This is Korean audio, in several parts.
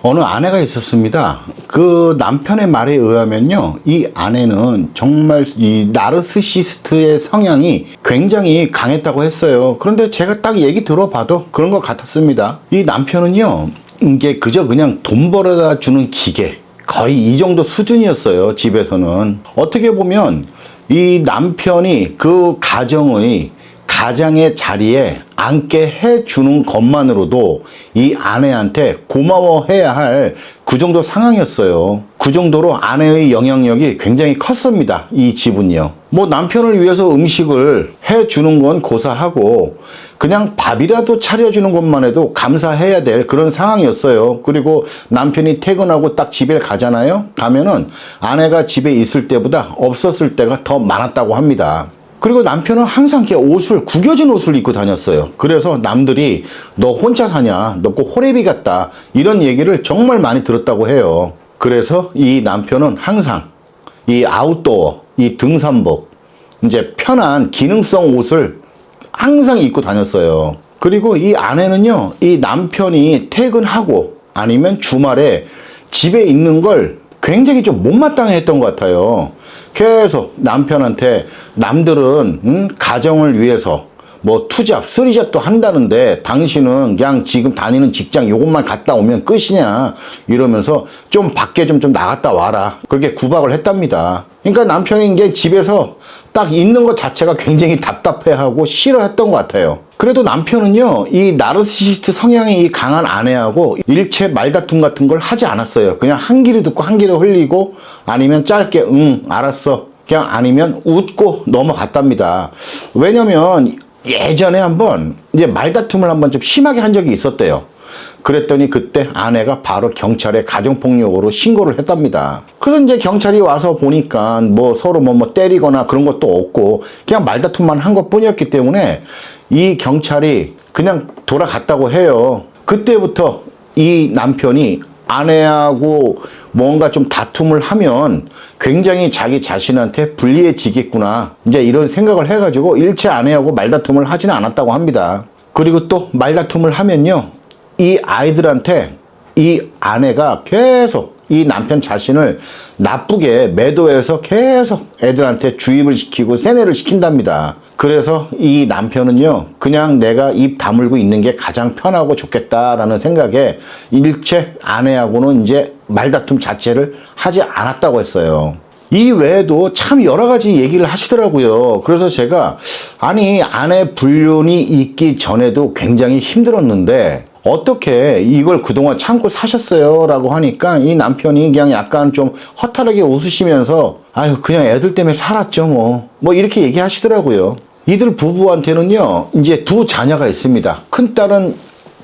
어느 아내가 있었습니다. 그 남편의 말에 의하면요, 이 아내는 정말 이 나르시시스트의 성향이 굉장히 강했다고 했어요. 그런데 제가 딱 얘기 들어봐도 그런 것 같았습니다. 이 남편은요, 이게 그저 그냥 돈 벌어다 주는 기계, 거의 이 정도 수준이었어요. 집에서는. 어떻게 보면 이 남편이 그 가장의 자리에 앉게 해주는 것만으로도 이 아내한테 고마워해야 할 그 정도 상황이었어요. 그 정도로 아내의 영향력이 굉장히 컸습니다. 이 집은요. 뭐 남편을 위해서 음식을 해주는 건 고사하고 그냥 밥이라도 차려주는 것만 해도 감사해야 될 그런 상황이었어요. 그리고 남편이 퇴근하고 딱 집에 가잖아요. 가면은 아내가 집에 있을 때보다 없었을 때가 더 많았다고 합니다. 그리고 남편은 항상 이렇게 구겨진 옷을 입고 다녔어요. 그래서 남들이 너 혼자 사냐? 너 꼭 호래비 같다. 이런 얘기를 정말 많이 들었다고 해요. 그래서 이 남편은 항상 이 아웃도어, 이 등산복, 이제 편한 기능성 옷을 항상 입고 다녔어요. 그리고 이 아내는요, 이 남편이 퇴근하고 아니면 주말에 집에 있는 걸 굉장히 좀 못마땅해 했던 것 같아요. 계속 남편한테 남들은 가정을 위해서 뭐 투잡, 쓰리잡도 한다는데 당신은 그냥 지금 다니는 직장 요것만 갔다 오면 끝이냐 이러면서 좀 밖에 좀 나갔다 와라. 그렇게 구박을 했답니다. 그러니까 남편이 이제 집에서 딱 있는 것 자체가 굉장히 답답해하고 싫어했던 것 같아요. 그래도 남편은요, 이 나르시시스트 성향이 이 강한 아내하고 일체 말다툼 같은 걸 하지 않았어요. 그냥 한 귀로 듣고 한 귀로 흘리고 아니면 짧게 응 알았어 그냥 아니면 웃고 넘어갔답니다. 왜냐면 예전에 한번 이제 말다툼을 한번 좀 심하게 한 적이 있었대요. 그랬더니 그때 아내가 바로 경찰에 가정폭력으로 신고를 했답니다. 그래서 이제 경찰이 와서 보니까 뭐 서로 뭐 때리거나 그런 것도 없고 그냥 말다툼만 한 것뿐이었기 때문에 이 경찰이 그냥 돌아갔다고 해요. 그때부터 이 남편이 아내하고 뭔가 좀 다툼을 하면 굉장히 자기 자신한테 불리해지겠구나 이제 이런 생각을 해가지고 일체 아내하고 말다툼을 하지는 않았다고 합니다. 그리고 또 말다툼을 하면요, 이 아이들한테 이 아내가 계속 이 남편 자신을 나쁘게 매도해서 계속 애들한테 주입을 시키고 세뇌를 시킨답니다. 그래서 이 남편은요, 그냥 내가 입 다물고 있는 게 가장 편하고 좋겠다라는 생각에 일체 아내하고는 이제 말다툼 자체를 하지 않았다고 했어요. 이 외에도 참 여러 가지 얘기를 하시더라고요. 그래서 제가 아니 아내 불륜이 있기 전에도 굉장히 힘들었는데 어떻게 이걸 그동안 참고 사셨어요? 라고 하니까 이 남편이 그냥 약간 좀 허탈하게 웃으시면서 아유 그냥 애들 때문에 살았죠 뭐 이렇게 얘기하시더라고요. 이들 부부한테는요 이제 두 자녀가 있습니다. 큰딸은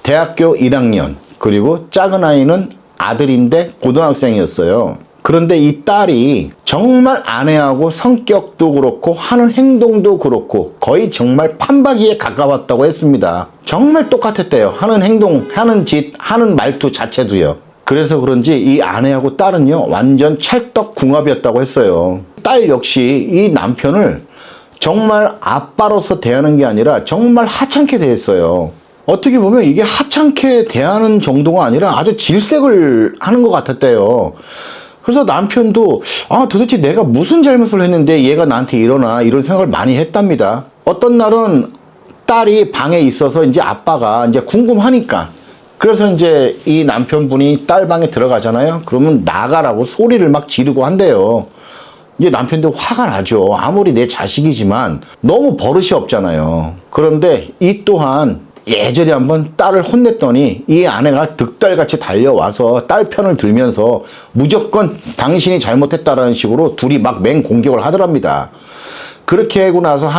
대학교 1학년 그리고 작은 아이는 아들인데 고등학생이었어요. 그런데 이 딸이 정말 아내하고 성격도 그렇고 하는 행동도 그렇고 거의 정말 판박이에 가까웠다고 했습니다. 정말 똑같았대요. 하는 행동, 하는 짓, 하는 말투 자체도요. 그래서 그런지 이 아내하고 딸은요 완전 찰떡궁합이었다고 했어요. 딸 역시 이 남편을 정말 아빠로서 대하는 게 아니라 정말 하찮게 대했어요. 어떻게 보면 이게 하찮게 대하는 정도가 아니라 아주 질색을 하는 것 같았대요. 그래서 남편도 도대체 내가 무슨 잘못을 했는데 얘가 나한테 이러나 이런 생각을 많이 했답니다. 어떤 날은 딸이 방에 있어서 이제 아빠가 이제 궁금하니까 그래서 이제 이 남편분이 딸 방에 들어가잖아요. 그러면 나가라고 소리를 막 지르고 한대요. 이제 남편도 화가 나죠. 아무리 내 자식이지만 너무 버릇이 없잖아요. 그런데 이 또한 예전에 한번 딸을 혼냈더니 이 아내가 득달같이 달려와서 딸 편을 들면서 무조건 당신이 잘못했다라는 식으로 둘이 막 맹공격을 하더랍니다. 그렇게 하고 나서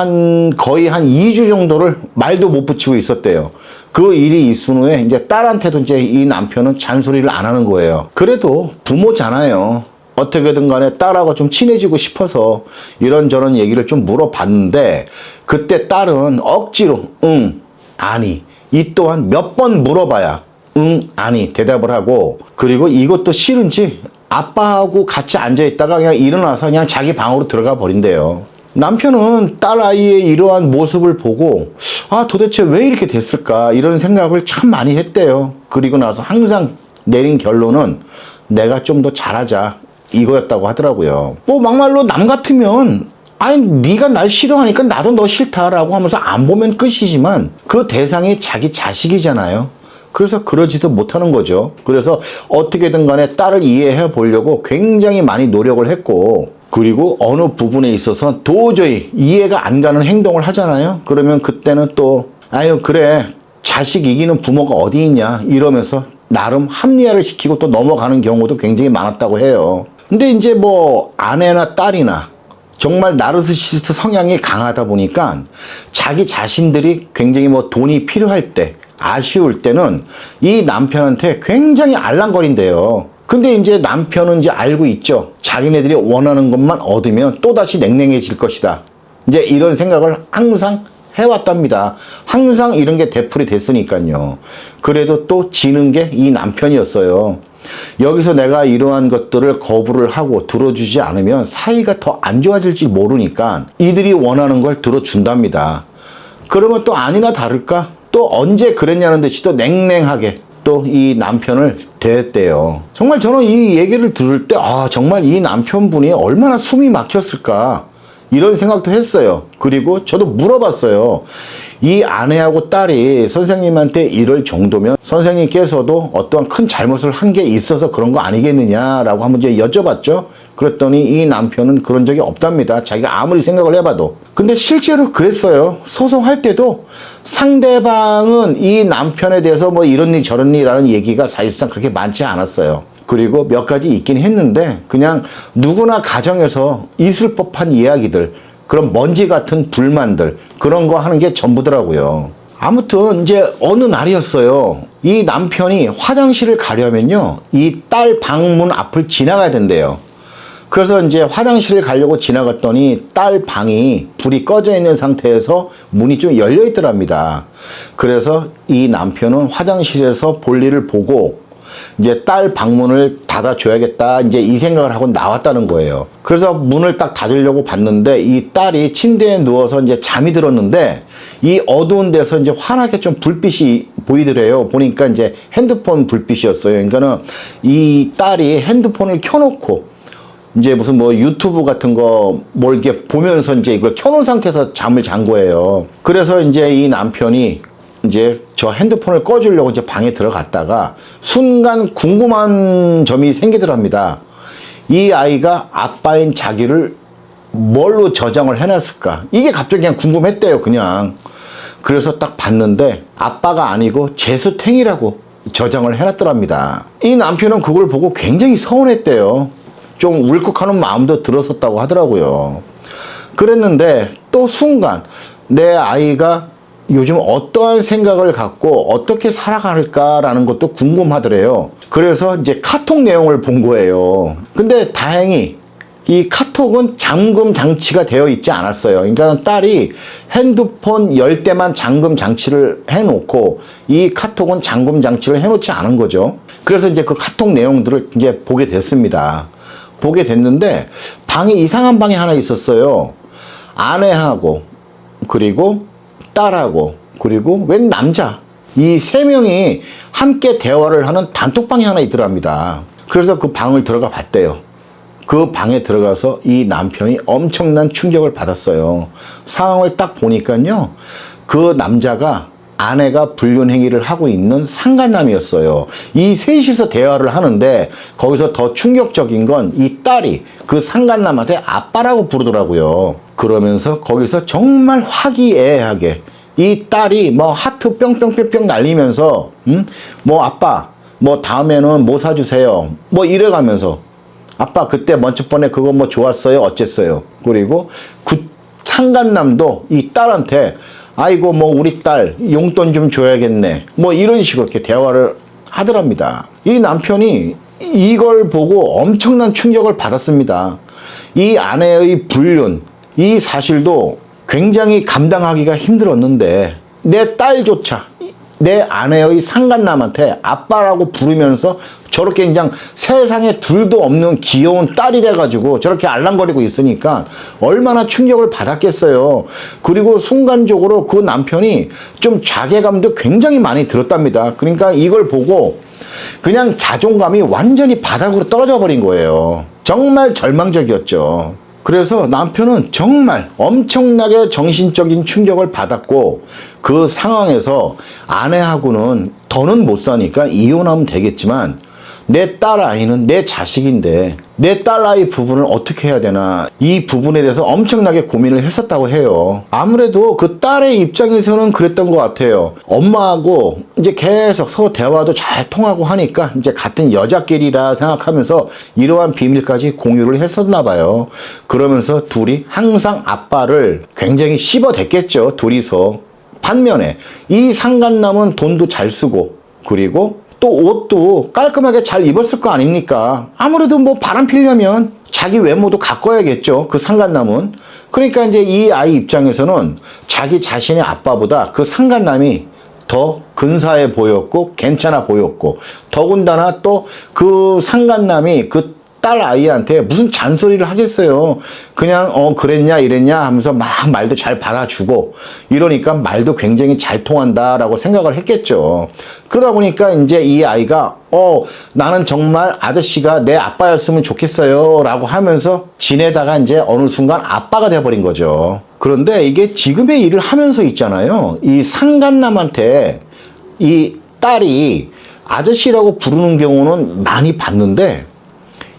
거의 한 2주 정도를 말도 못 붙이고 있었대요. 그 일이 있은 후에 이제 딸한테도 이제 이 남편은 잔소리를 안 하는 거예요. 그래도 부모잖아요. 어떻게든 간에 딸하고 좀 친해지고 싶어서 이런저런 얘기를 좀 물어봤는데 그때 딸은 억지로 응, 아니 이 또한 몇 번 물어봐야 응, 아니 대답을 하고 그리고 이것도 싫은지 아빠하고 같이 앉아있다가 그냥 일어나서 그냥 자기 방으로 들어가 버린대요. 남편은 딸아이의 이러한 모습을 보고 도대체 왜 이렇게 됐을까 이런 생각을 참 많이 했대요. 그리고 나서 항상 내린 결론은 내가 좀 더 잘하자 이거였다고 하더라고요. 뭐 막말로 남 같으면 아니 네가 날 싫어하니까 나도 너 싫다라고 하면서 안 보면 끝이지만 그 대상이 자기 자식이잖아요. 그래서 그러지도 못하는 거죠. 그래서 어떻게든 간에 딸을 이해해 보려고 굉장히 많이 노력을 했고, 그리고 어느 부분에 있어서 도저히 이해가 안 가는 행동을 하잖아요. 그러면 그때는 또 아유 그래 자식 이기는 부모가 어디 있냐 이러면서 나름 합리화를 시키고 또 넘어가는 경우도 굉장히 많았다고 해요. 근데 이제 뭐 아내나 딸이나 정말 나르시시스트 성향이 강하다 보니까 자기 자신들이 굉장히 뭐 돈이 필요할 때, 아쉬울 때는 이 남편한테 굉장히 알랑거린대요. 근데 이제 남편은 이제 알고 있죠. 자기네들이 원하는 것만 얻으면 또다시 냉랭해질 것이다. 이제 이런 생각을 항상 해왔답니다. 항상 이런 게 되풀이 됐으니까요. 그래도 또 지는 게 이 남편이었어요. 여기서 내가 이러한 것들을 거부를 하고 들어주지 않으면 사이가 더 안 좋아질지 모르니까 이들이 원하는 걸 들어준답니다. 그러면 또 아니나 다를까? 또 언제 그랬냐는 듯이 또 냉랭하게 또 이 남편을 대했대요. 정말 저는 이 얘기를 들을 때 아 정말 이 남편분이 얼마나 숨이 막혔을까 이런 생각도 했어요. 그리고 저도 물어봤어요. 이 아내하고 딸이 선생님한테 이럴 정도면 선생님께서도 어떠한 큰 잘못을 한 게 있어서 그런 거 아니겠느냐라고 한번 이제 여쭤봤죠. 그랬더니 이 남편은 그런 적이 없답니다. 자기가 아무리 생각을 해봐도. 근데 실제로 그랬어요. 소송할 때도 상대방은 이 남편에 대해서 뭐 이런니 저런니라는 얘기가 사실상 그렇게 많지 않았어요. 그리고 몇 가지 있긴 했는데 그냥 누구나 가정에서 있을 법한 이야기들, 그런 먼지 같은 불만들, 그런 거 하는 게 전부더라고요. 아무튼 이제 어느 날이었어요. 이 남편이 화장실을 가려면요, 이 딸 방문 앞을 지나가야 된대요. 그래서 이제 화장실을 가려고 지나갔더니 딸 방이 불이 꺼져 있는 상태에서 문이 좀 열려 있더랍니다. 그래서 이 남편은 화장실에서 볼일을 보고 이제 딸 방문을 닫아줘야겠다 이제 이 생각을 하고 나왔다는 거예요. 그래서 문을 딱 닫으려고 봤는데 이 딸이 침대에 누워서 이제 잠이 들었는데 이 어두운 데서 이제 환하게 좀 불빛이 보이더래요. 보니까 이제 핸드폰 불빛이었어요. 그러니까는 이 딸이 핸드폰을 켜놓고 이제 무슨 뭐 유튜브 같은 거 뭘 이렇게 보면서 이제 이걸 켜놓은 상태에서 잠을 잔 거예요. 그래서 이제 이 남편이 이제 저 핸드폰을 꺼주려고 이제 방에 들어갔다가 순간 궁금한 점이 생기더랍니다. 이 아이가 아빠인 자기를 뭘로 저장을 해놨을까? 이게 갑자기 그냥 궁금했대요, 그냥. 그래서 딱 봤는데 아빠가 아니고 재수탱이라고 저장을 해놨더랍니다. 이 남편은 그걸 보고 굉장히 서운했대요. 좀 울컥하는 마음도 들었었다고 하더라고요. 그랬는데 또 순간 내 아이가 요즘 어떠한 생각을 갖고 어떻게 살아갈까라는 것도 궁금하더래요. 그래서 이제 카톡 내용을 본 거예요. 근데 다행히 이 카톡은 잠금 장치가 되어 있지 않았어요. 그러니까 딸이 핸드폰 열 때만 잠금 장치를 해놓고 이 카톡은 잠금 장치를 해놓지 않은 거죠. 그래서 이제 그 카톡 내용들을 이제 보게 됐습니다. 보게 됐는데 방에 이상한 방이 하나 있었어요. 아내하고 그리고 딸하고 그리고 웬 남자 이 세 명이 함께 대화를 하는 단톡방이 하나 있더랍니다. 그래서 그 방을 들어가 봤대요. 그 방에 들어가서 이 남편이 엄청난 충격을 받았어요. 상황을 딱 보니까요, 그 남자가 아내가 불륜행위를 하고 있는 상간남이었어요. 이 셋이서 대화를 하는데 거기서 더 충격적인 건 이 딸이 그 상간남한테 아빠라고 부르더라고요. 그러면서 거기서 정말 화기애애하게 이 딸이 뭐 하트 뿅뿅뿅뿅 날리면서 뭐 아빠 뭐 다음에는 뭐 사주세요 뭐 이래가면서 아빠 그때 먼저 번에 그거 뭐 좋았어요 어쨌어요. 그리고 그 상간남도 이 딸한테 아이고 뭐 우리 딸 용돈 좀 줘야겠네 뭐 이런 식으로 이렇게 대화를 하더랍니다. 이 남편이 이걸 보고 엄청난 충격을 받았습니다. 이 아내의 불륜 이 사실도 굉장히 감당하기가 힘들었는데 내 딸조차 내 아내의 상간남한테 아빠라고 부르면서 저렇게 그냥 세상에 둘도 없는 귀여운 딸이 돼가지고 저렇게 알랑거리고 있으니까 얼마나 충격을 받았겠어요. 그리고 순간적으로 그 남편이 좀 자괴감도 굉장히 많이 들었답니다. 그러니까 이걸 보고 그냥 자존감이 완전히 바닥으로 떨어져 버린 거예요. 정말 절망적이었죠. 그래서 남편은 정말 엄청나게 정신적인 충격을 받았고 그 상황에서 아내하고는 더는 못 사니까 이혼하면 되겠지만 내 딸 아이는 내 자식인데 내 딸 아이 부분을 어떻게 해야 되나 이 부분에 대해서 엄청나게 고민을 했었다고 해요. 아무래도 그 딸의 입장에서는 그랬던 것 같아요. 엄마하고 이제 계속 서로 대화도 잘 통하고 하니까 이제 같은 여자끼리라 생각하면서 이러한 비밀까지 공유를 했었나 봐요. 그러면서 둘이 항상 아빠를 굉장히 씹어댔겠죠. 둘이서. 반면에 이 상간남은 돈도 잘 쓰고 그리고 또 옷도 깔끔하게 잘 입었을 거 아닙니까? 아무래도 뭐 바람 피려면 자기 외모도 가꿔야겠죠. 그 상간남은. 그러니까 이제 이 아이 입장에서는 자기 자신의 아빠보다 그 상간남이 더 근사해 보였고 괜찮아 보였고 더군다나 또 그 상간남이 그 딸 아이한테 무슨 잔소리를 하겠어요. 그냥 그랬냐 이랬냐 하면서 막 말도 잘 받아주고 이러니까 말도 굉장히 잘 통한다라고 생각을 했겠죠. 그러다 보니까 이제 이 아이가 나는 정말 아저씨가 내 아빠였으면 좋겠어요 라고 하면서 지내다가 이제 어느 순간 아빠가 돼버린 거죠. 그런데 이게 지금의 일을 하면서 있잖아요. 이 상간남한테 이 딸이 아저씨라고 부르는 경우는 많이 봤는데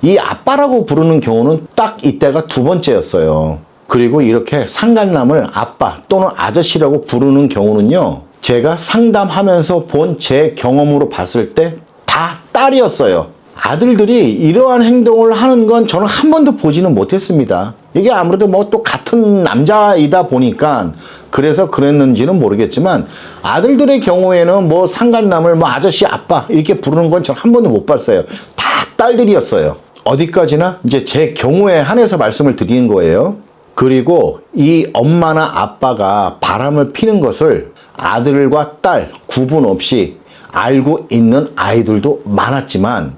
이 아빠라고 부르는 경우는 딱 이때가 두 번째였어요. 그리고 이렇게 상간남을 아빠 또는 아저씨라고 부르는 경우는요. 제가 상담하면서 본 제 경험으로 봤을 때 다 딸이었어요. 아들들이 이러한 행동을 하는 건 저는 한 번도 보지는 못했습니다. 이게 아무래도 뭐 또 같은 남자이다 보니까 그래서 그랬는지는 모르겠지만 아들들의 경우에는 뭐 상간남을 뭐 아저씨 아빠 이렇게 부르는 건 저는 한 번도 못 봤어요. 다 딸들이었어요. 어디까지나 이제 제 경우에 한해서 말씀을 드리는 거예요. 그리고 이 엄마나 아빠가 바람을 피는 것을 아들과 딸 구분 없이 알고 있는 아이들도 많았지만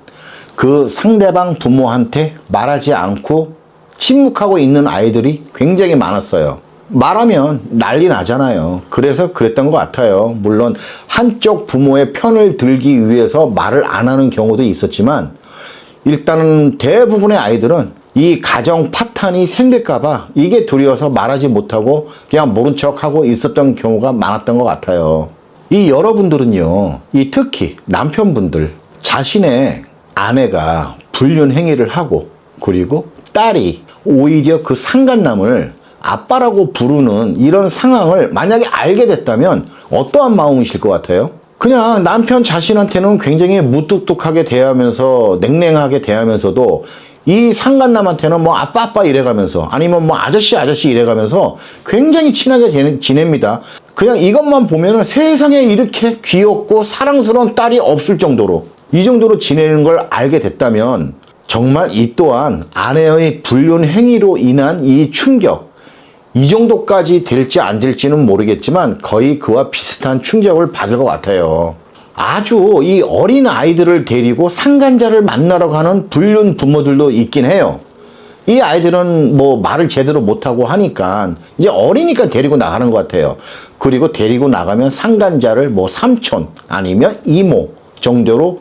그 상대방 부모한테 말하지 않고 침묵하고 있는 아이들이 굉장히 많았어요. 말하면 난리 나잖아요. 그래서 그랬던 것 같아요. 물론 한쪽 부모의 편을 들기 위해서 말을 안 하는 경우도 있었지만 일단은 대부분의 아이들은 이 가정 파탄이 생길까봐 이게 두려워서 말하지 못하고 그냥 모른 척하고 있었던 경우가 많았던 것 같아요. 이 여러분들은요, 이 특히 남편분들 자신의 아내가 불륜 행위를 하고 그리고 딸이 오히려 그 상간남을 아빠라고 부르는 이런 상황을 만약에 알게 됐다면 어떠한 마음이실 것 같아요? 그냥 남편 자신한테는 굉장히 무뚝뚝하게 대하면서 냉랭하게 대하면서도 이 상간남한테는 뭐 아빠 이래가면서 아니면 뭐 아저씨 이래가면서 굉장히 친하게 지냅니다. 그냥 이것만 보면은 세상에 이렇게 귀엽고 사랑스러운 딸이 없을 정도로 이 정도로 지내는 걸 알게 됐다면 정말 이 또한 아내의 불륜 행위로 인한 이 충격 이 정도까지 될지 안 될지는 모르겠지만 거의 그와 비슷한 충격을 받을 것 같아요. 아주 이 어린 아이들을 데리고 상간자를 만나러 가는 불륜 부모들도 있긴 해요. 이 아이들은 뭐 말을 제대로 못하고 하니까 이제 어리니까 데리고 나가는 것 같아요. 그리고 데리고 나가면 상간자를 뭐 삼촌 아니면 이모 정도로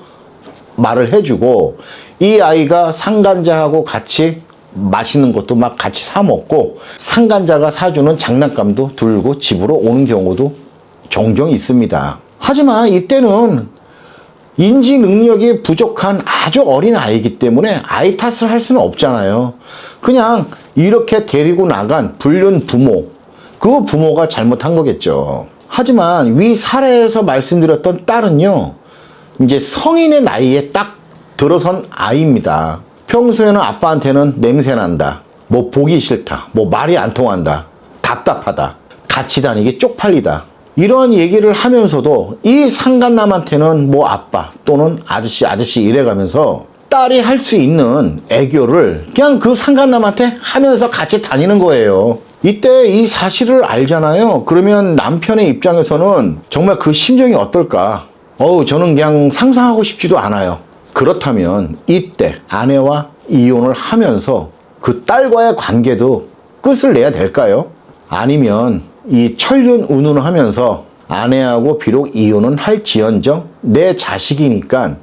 말을 해주고 이 아이가 상간자하고 같이 맛있는 것도 막 같이 사 먹고 상간자가 사주는 장난감도 들고 집으로 오는 경우도 종종 있습니다. 하지만 이때는 인지 능력이 부족한 아주 어린 아이이기 때문에 아이 탓을 할 수는 없잖아요. 그냥 이렇게 데리고 나간 불륜 부모, 그 부모가 잘못한 거겠죠. 하지만 위 사례에서 말씀드렸던 딸은요, 이제 성인의 나이에 딱 들어선 아이입니다. 평소에는 아빠한테는 냄새난다, 뭐 보기 싫다, 뭐 말이 안 통한다, 답답하다, 같이 다니기 쪽팔리다 이런 얘기를 하면서도 이 상간남한테는 뭐 아빠 또는 아저씨 이래가면서 딸이 할 수 있는 애교를 그냥 그 상간남한테 하면서 같이 다니는 거예요. 이때 이 사실을 알잖아요. 그러면 남편의 입장에서는 정말 그 심정이 어떨까? 저는 그냥 상상하고 싶지도 않아요. 그렇다면 이때 아내와 이혼을 하면서 그 딸과의 관계도 끝을 내야 될까요? 아니면 이 천륜운운하면서 아내하고 비록 이혼은 할지언정 내 자식이니까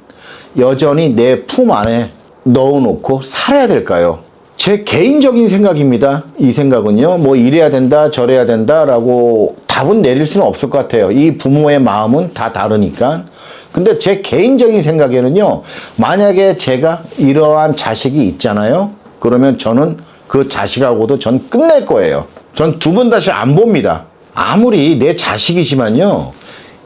여전히 내 품 안에 넣어놓고 살아야 될까요? 제 개인적인 생각입니다. 이 생각은요, 뭐 이래야 된다, 저래야 된다라고 답은 내릴 수는 없을 것 같아요. 이 부모의 마음은 다 다르니까. 근데 제 개인적인 생각에는요, 만약에 제가 이러한 자식이 있잖아요. 그러면 저는 그 자식하고도 전 끝낼 거예요. 전 두 번 다시 안 봅니다. 아무리 내 자식이지만요,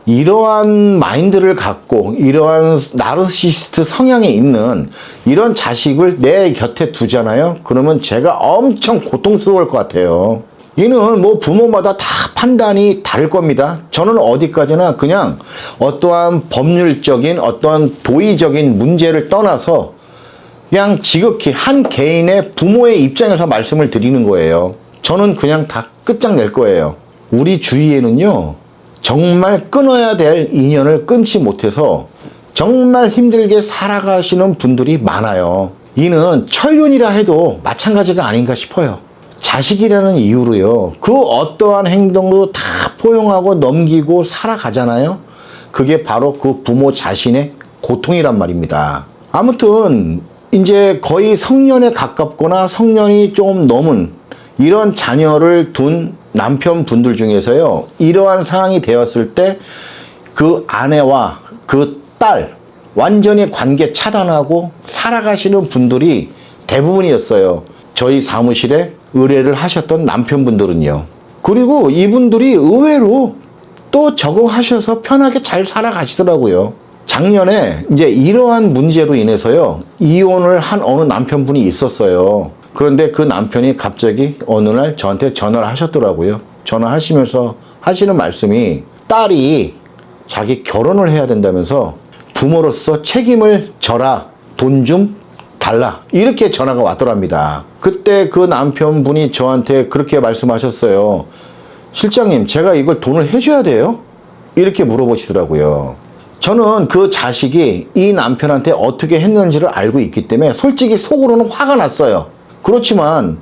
이러한 마인드를 갖고 이러한 나르시시스트 성향이 있는 이런 자식을 내 곁에 두잖아요. 그러면 제가 엄청 고통스러울 것 같아요. 이는 뭐 부모마다 다 판단이 다를 겁니다. 저는 어디까지나 그냥 어떠한 법률적인 어떠한 도의적인 문제를 떠나서 그냥 지극히 한 개인의 부모의 입장에서 말씀을 드리는 거예요. 저는 그냥 다 끝장낼 거예요. 우리 주위에는요, 정말 끊어야 될 인연을 끊지 못해서 정말 힘들게 살아가시는 분들이 많아요. 이는 천륜이라 해도 마찬가지가 아닌가 싶어요. 자식이라는 이유로요, 그 어떠한 행동도 다 포용하고 넘기고 살아가잖아요. 그게 바로 그 부모 자신의 고통이란 말입니다. 아무튼 이제 거의 성년에 가깝거나 성년이 좀 넘은 이런 자녀를 둔 남편분들 중에서요, 이러한 상황이 되었을 때 그 아내와 그 딸 완전히 관계 차단하고 살아가시는 분들이 대부분이었어요. 저희 사무실에 의뢰를 하셨던 남편분들은요. 그리고 이분들이 의외로 또 적응하셔서 편하게 잘 살아가시더라고요. 작년에 이제 이러한 문제로 인해서요, 이혼을 한 어느 남편분이 있었어요. 그런데 그 남편이 갑자기 어느 날 저한테 전화를 하셨더라고요. 전화하시면서 하시는 말씀이 딸이 자기 결혼을 해야 된다면서 부모로서 책임을 져라, 돈 좀 달라, 이렇게 전화가 왔더랍니다. 그때 그 남편분이 저한테 그렇게 말씀하셨어요. 실장님, 제가 이걸 돈을 해줘야 돼요? 이렇게 물어보시더라고요. 저는 그 자식이 이 남편한테 어떻게 했는지를 알고 있기 때문에 솔직히 속으로는 화가 났어요. 그렇지만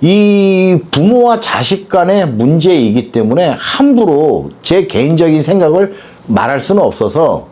이 부모와 자식 간의 문제이기 때문에 함부로 제 개인적인 생각을 말할 수는 없어서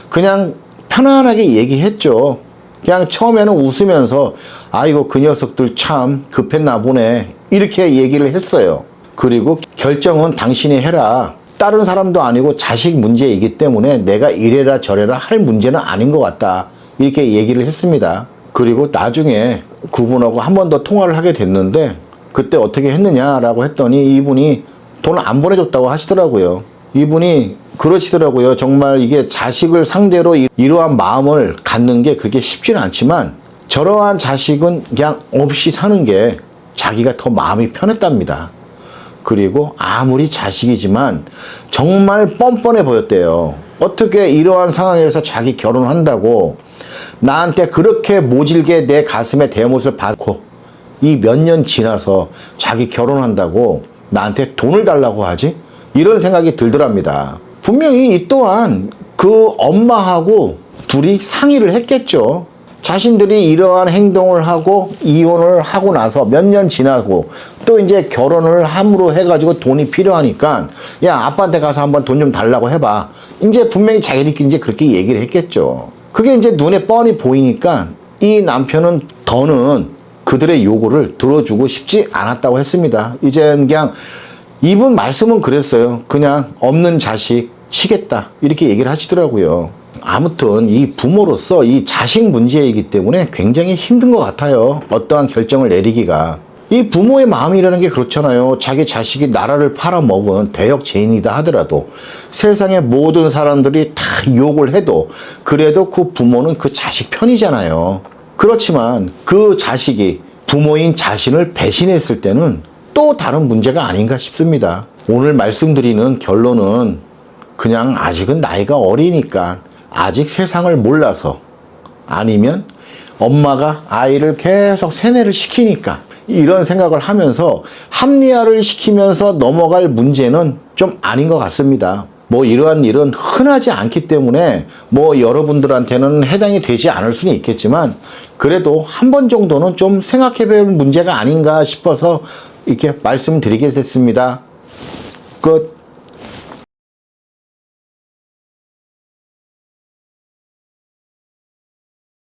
그냥 편안하게 얘기했죠. 그냥 처음에는 웃으면서 아이고 그 녀석들 참 급했나 보네, 이렇게 얘기를 했어요. 그리고 결정은 당신이 해라. 다른 사람도 아니고 자식 문제이기 때문에 내가 이래라 저래라 할 문제는 아닌 것 같다, 이렇게 얘기를 했습니다. 그리고 나중에 그분하고 한 번 더 통화를 하게 됐는데 그때 어떻게 했느냐라고 했더니 이분이 돈 안 보내줬다고 하시더라고요. 이분이 그러시더라고요. 정말 이게 자식을 상대로 이러한 마음을 갖는 게 그렇게 쉽지는 않지만 저러한 자식은 그냥 없이 사는 게 자기가 더 마음이 편했답니다. 그리고 아무리 자식이지만 정말 뻔뻔해 보였대요. 어떻게 이러한 상황에서 자기 결혼한다고 나한테 그렇게 모질게 내 가슴에 대못을 받고 이 몇 년 지나서 자기 결혼한다고 나한테 돈을 달라고 하지? 이런 생각이 들더랍니다. 분명히 이 또한 그 엄마하고 둘이 상의를 했겠죠. 자신들이 이러한 행동을 하고 이혼을 하고 나서 몇 년 지나고 또 이제 결혼을 함으로 해가지고 돈이 필요하니까 야, 아빠한테 가서 한번 돈 좀 달라고 해봐. 이제 분명히 자기들끼리 이제 그렇게 얘기를 했겠죠. 그게 이제 눈에 뻔히 보이니까 이 남편은 더는 그들의 요구를 들어주고 싶지 않았다고 했습니다. 이제 그냥 이분 말씀은 그랬어요. 그냥 없는 자식 치겠다, 이렇게 얘기를 하시더라고요. 아무튼 이 부모로서 이 자식 문제이기 때문에 굉장히 힘든 것 같아요. 어떠한 결정을 내리기가. 이 부모의 마음이라는 게 그렇잖아요. 자기 자식이 나라를 팔아먹은 대역죄인이다 하더라도 세상의 모든 사람들이 다 욕을 해도 그래도 그 부모는 그 자식 편이잖아요. 그렇지만 그 자식이 부모인 자신을 배신했을 때는 또 다른 문제가 아닌가 싶습니다. 오늘 말씀드리는 결론은 그냥 아직은 나이가 어리니까 아직 세상을 몰라서, 아니면 엄마가 아이를 계속 세뇌를 시키니까 이런 생각을 하면서 합리화를 시키면서 넘어갈 문제는 좀 아닌 것 같습니다. 뭐 이러한 일은 흔하지 않기 때문에 뭐 여러분들한테는 해당이 되지 않을 수는 있겠지만 그래도 한 번 정도는 좀 생각해 볼 문제가 아닌가 싶어서 이렇게 말씀드리게 됐습니다. 끝.